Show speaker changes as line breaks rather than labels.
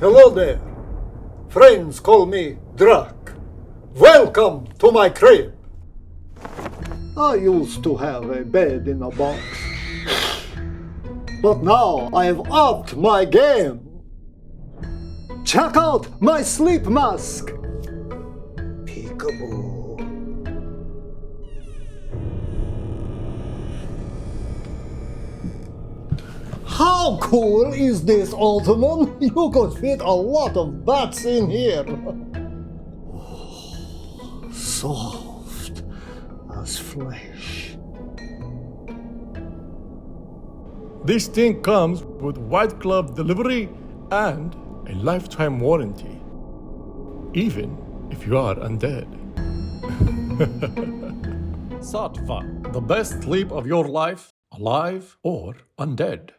Hello there. Friends call me Drac. Welcome to my crib. I used to have a bed in a box. But now I've upped my game. Check out my sleep mask. Peekaboo. How cool is this, Ottoman? You could fit a lot of bats in here. Oh, soft as flesh.
This thing comes with white glove delivery and a lifetime warranty, even if you are undead. Saatva, the best sleep of your life, alive or undead.